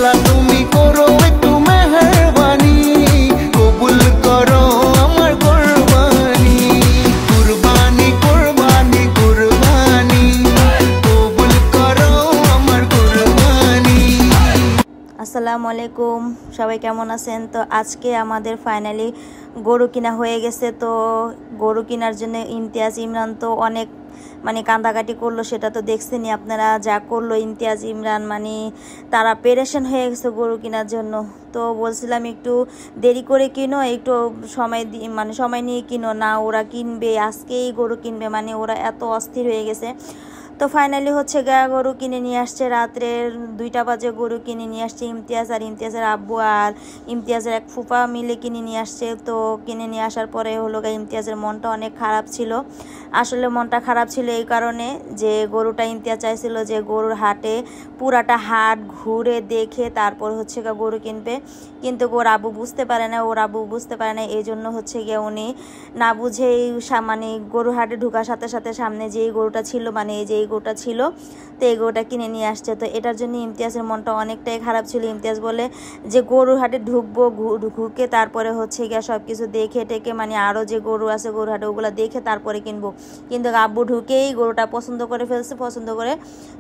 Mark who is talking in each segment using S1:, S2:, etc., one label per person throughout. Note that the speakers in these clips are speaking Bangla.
S1: আল্লাহ তুমি করো একটু মেহেরবানি, কবুল করো আমার কুরবানি, কুরবানি কুরবানি কুরবানি, কবুল করো আমার কুরবানি।
S2: আসসালামু আলাইকুম, সবাই কেমন আছেন? তো আজকে আমাদের ফাইনালি গরু কিনা হয়ে গেছে। তো গরু কেনার জন্য ইমতিয়াজ ইমরান তো অনেক কান্দাকাটি করলো, সেটা তো দেখছেনই আপনারা। যা করলো ইমতিয়াজ ইমরান, তারা পেরেশান হয়ে গেছে গরু কেনার জন্য। তো বলছিলাম একটু দেরি করে কিনো, একটু সময় সময় নিয়ে কিনো না, ওরা কিনবে আজকেই গরু কিনবে, ওরা এত অস্থির হয়ে গেছে। তো ফাইনালি হচ্ছে গরু কিনে নিয়ে আসছে, রাত্রের 2টা বাজে গরু কিনে নিয়ে আসছে ইমতিয়াজ আর ইমতিয়াজের আব্বু আর ইমতিয়াজের এক ফুপা মিলে কিনে নিয়ে আসছে। তো কিনে নিয়ে আসার পরে হলো ইমতিয়াজের মনটা অনেক খারাপ ছিল। আসলে মনটা খারাপ ছিল এই কারণে যে গরুটা ইমতিয়াজ চাইছিল যে গরুর হাটে পুরাটা হাট ঘুরে দেখে তারপর হচ্ছে গরু কিনবে, কিন্তু ওর আব্বু বুঝতে পারে না, এই জন্য হচ্ছে গিয়ে উনি না বুঝেই গরু হাটে ঢোকার সাথে সাথে সামনে যেই গরুটা ছিল, এই যে গরুটা ছিল, তো এই গরুটা কিনে নিয়ে আসছে। তো এটার জন্য ইমতিয়াজের মনটা অনেকটাই খারাপ ছিল। ইমতিয়াজ বলে যে গরুর হাটে ঢুকবো, ঢুকে তারপরে হচ্ছে গিয়ে সব কিছু দেখে টেকে আরও যে গরু আছে গরু হাটে ওগুলো দেখে তারপরে কিনবো, কিন্তু আব্বু ঢুকেই গরুটা পছন্দ করে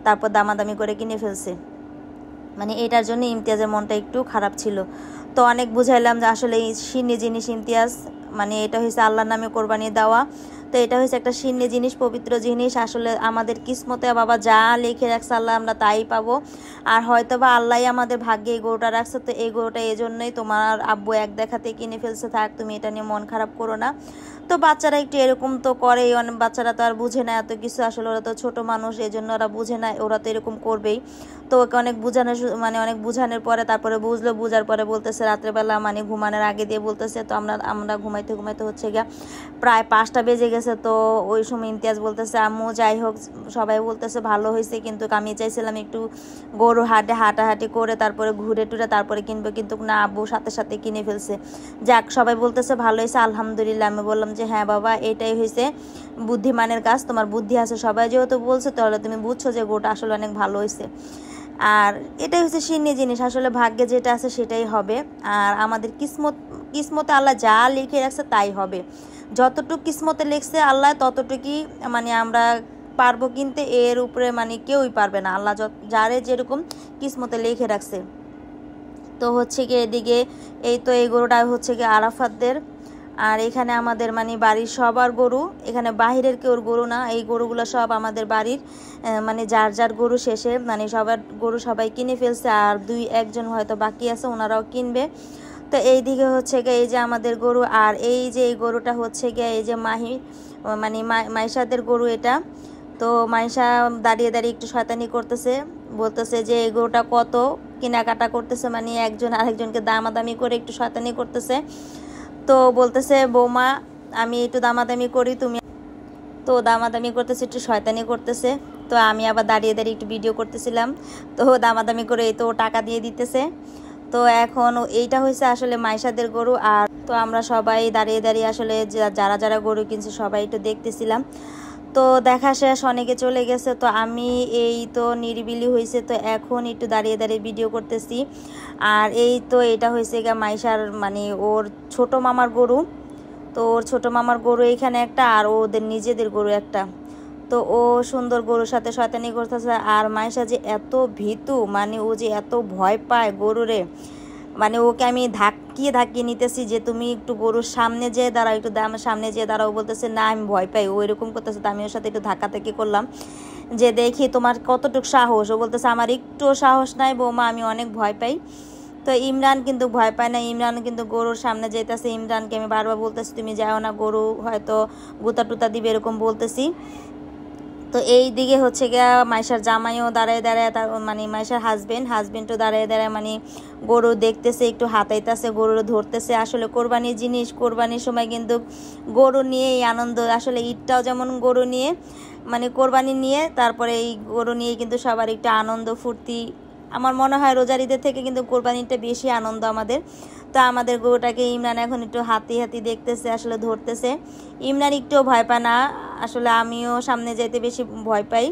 S2: তারপর দামাদামি করে কিনে ফেলছে। এটার জন্য ইমতিয়াজের মনটা একটু খারাপ ছিল। তো অনেক বুঝাইলাম যে আসলে এই সিন্নি জিনিস ইমতিয়াজ, এটা হয়েছে আল্লাহর নামে কোরবানি দেওয়া। তো এটা হয়েছে একটা সিন্নি জিনিস, পবিত্র জিনিস। আসলে আমাদের কিসমতে বাবা যা লিখে রাখছে আল্লাহ আমরা তাই পাবো, আর হয়তো বা আল্লাহ আমাদের ভাগ্যে এই গরুটা রাখছে। তো এই গরুটা এই জন্যই তোমার আব্বু এক দেখাতে কিনে ফেলছে, থাক তুমি এটা নিয়ে মন খারাপ করো না। তো বাচ্চারা একটু এরকম তো করেই, অনেক বাচ্চারা তো আর বুঝে না এত কিছু, আসলে ওরা তো ছোট মানুষ, এই জন্য ওরা বুঝে না, ওরা তো এরকম করবেই। তো ওকে অনেক অনেক বোঝানোর পরে তারপরে বুঝলো, বুঝার পরে বলতেছে রাত্রেবেলা ঘুমানোর আগে দিয়ে বলতেছে। তো আমরা ঘুমাইতে ঘুমাইতে হচ্ছে গিয়া প্রায় 5টা বেজে গেছে। তো ওই সময় ইমতিয়াজ বলতেছে আম্মু যাই হোক সবাই বলতেছে ভালো হয়েছে, কিন্তু আমি চাইছিলাম একটু গরু হাটে হাঁটাহাঁটি করে তারপরে ঘুরে টুরে তারপরে কিনবো, কিন্তু না, আব্বু সাথে সাথে কিনে ফেলছে। যাক, সবাই বলতেছে ভালো হয়েছে আলহামদুলিল্লাহ। আমি বললাম যে হ্যাঁ বাবা, এটাই হয়েছে বুদ্ধিমানের কাজ, তোমার বুদ্ধি আছে, সবাই যেহেতু বলছে তাহলে তুমি বুঝছো যে গরুটা আসলে অনেক ভালো হয়েছে। আর এটাই হচ্ছে সিন্নি জিনিস, আসলে ভাগ্যে যেটা আছে সেটাই হবে, আর আমাদের কিসমতে আল্লাহ যা লিখে রাখছে তাই হবে। যতটুকু কিসমতে লিখছে আল্লাহ ততটুকুই আমরা পারবো কিনতে, এর উপরে কেউই পারবে না। আল্লাহ যারে যেরকম কিসমতে লিখে রাখছে। তো হচ্ছে গিয়ে এদিকে এই তো এই গরুটা হচ্ছে গিয়ে আরাফাতদের, আর এখানে আমাদের বাড়ির সবার গরু, এখানে বাহিরের কেউর গরু না, এই গরুগুলো সব আমাদের বাড়ির যার যার গরু শেষে সবার গরু সবাই কিনে ফেলছে, আর 2-1জন হয়তো বাকি আছে, ওনারাও কিনবে। তো এই দিকে হচ্ছে গিয়ে এই যে আমাদের গরু, আর এই যে এই গরুটা হচ্ছে গিয়ে এই যে মাইশাদের গরু এটা। তো মাইশা দাঁড়িয়ে দাঁড়িয়ে একটু শয়তানি করতেছে, বলতেছে যে এই গরুটা কত, কেনাকাটা করতেছে, একজন আরেকজনকে দামাদামি করে একটু শয়তানি করতেছে। তো বলতেছে বৌমা আমি একটু দামাদামি করি, তুমি তো দামাদামি করতেছে, একটু শয়তানি করতেছে। তো আমি আবার দাঁড়িয়ে দাঁড়িয়ে একটু ভিডিও করতেছিলাম, তো দামাদামি করে এই তো টাকা দিয়ে দিতেছে। তো এখন এইটা হয়েছে আসলে মাইশাদের গরু, আর তো আমরা সবাই দাঁড়িয়ে দাঁড়িয়ে আসলে যারা যারা গরু কিনছে সবাই একটু দেখতেছিলাম। তো দেখা শেষ, অনেকে চলে গেছে, তো আমি এই তো নিরিবিলি হয়েছে, তো এখন একটু দাঁড়িয়ে দাঁড়িয়ে ভিডিও করতেছি। আর এই তো এটা হয়েছে গা মাইশার ওর ছোট মামার গরু। তো ওর ছোট মামার গরু এখানে একটা, আর ওদের নিজেদের গরু একটা। তো ও সুন্দর গরুর সাথে শয়তানি করতেছে, আর মাইশা যে এত ভীতু, ও যে এত ভয় পায় গরুরে, ওকে আমি ধাক্কিয়ে নিতেছি যে তুমি একটু গরুর সামনে যেয়ে দাঁড়াও, একটু সামনে যেয়ে দাঁড়াও। বলতেছে না আমি ভয় পাই, ও এরকম করতেছে। তো আমি ওর সাথে একটু ধাক্কাধাক্কি করলাম যে দেখি তোমার কতটুকু সাহস। ও বলতেছে আমার একটুও সাহস নাই বৌমা, আমি অনেক ভয় পাই। তো ইমরান কিন্তু ভয় পায় না, ইমরান কিন্তু গরুর সামনে যেতেছে। ইমরানকে আমি বারবার বলতেছি তুমি যাও না, গরু হয়তো গুতা টুতা দিবে, এরকম বলতেছি। তো এই দিকে হচ্ছে গিয়া মাইশার জামাইও দাঁড়ায় দাঁড়ায়, তার মাইশার হাজবেন্ডও দাঁড়ায় দাঁড়ায় গরু দেখতেছে, একটু হাতাইতেছে, গরু ধরতেছে। আসলে কোরবানির জিনিস, কোরবানির সময় কিন্তু গরু নিয়ে এই আনন্দ, আসলে ঈদটাও যেমন গরু নিয়ে কোরবানি নিয়ে, তারপরে এই গরু নিয়ে কিন্তু সবার একটু আনন্দ ফুর্তি আমার মনে হয় রোজার ঈদের থেকে কিন্তু কোরবানিটা বেশি আনন্দ আমাদের। তো আমাদের গরুটাকে ইমরান এখন একটু হাতি হাতি দেখতেছে, আসলে ধরতেছে। ইমরান একটুও ভয় পায় না, আসলে আমিও সামনে যেতে বেশি ভয় পাই,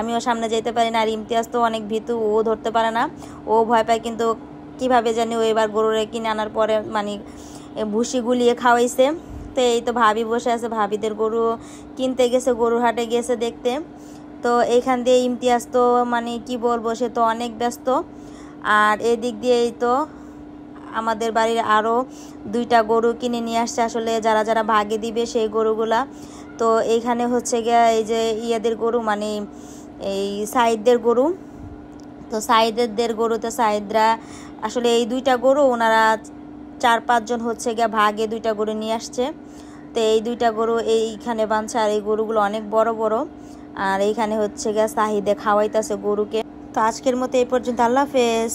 S2: আমিও সামনে যেতে পারি না। আর ইমতিয়াজ তো অনেক ভীতু, ও ধরতে পারে না, ও ভয় পায়। কিন্তু কিভাবে জানি ও এবার গরুরে কিনে আনার পরে মানে ভুসি গুলিয়ে খাওয়াইছে। তো এই তো ভাবি বসে আছে, ভাবিদের গরু কিনতে গেছে, গরুর হাটে গেছে দেখতে। তো এইখান দিয়ে ইমতিয়াজ তো মানে কি বলবো, সে তো অনেক ব্যস্ত। আর এদিক দিয়েই তো আমাদের বাড়ির আরও 2টা গরু কিনে নিয়ে আসছে, আসলে যারা যারা ভাগে দিবে সেই গরুগুলা। তো এইখানে হচ্ছে গিয়া এই যে ইয়াদের গরু মানে এই সাইদদের গরু। তো সাইদদের গরুতে সাইদরা আসলে এই 2টা গরু ওনারা 4-5 জন হচ্ছে গিয়া ভাগে 2টা গরু নিয়ে আসছে। তো এই 2টা গরু এইখানে বাঁধছে, আর এই গরুগুলো অনেক বড় বড়। আর এইখানে হচ্ছে গিয়া সাহিদে খাওয়াইতেছে গরুকে। তো আজকের মতো এই পর্যন্ত, আল্লাহ হাফেজ।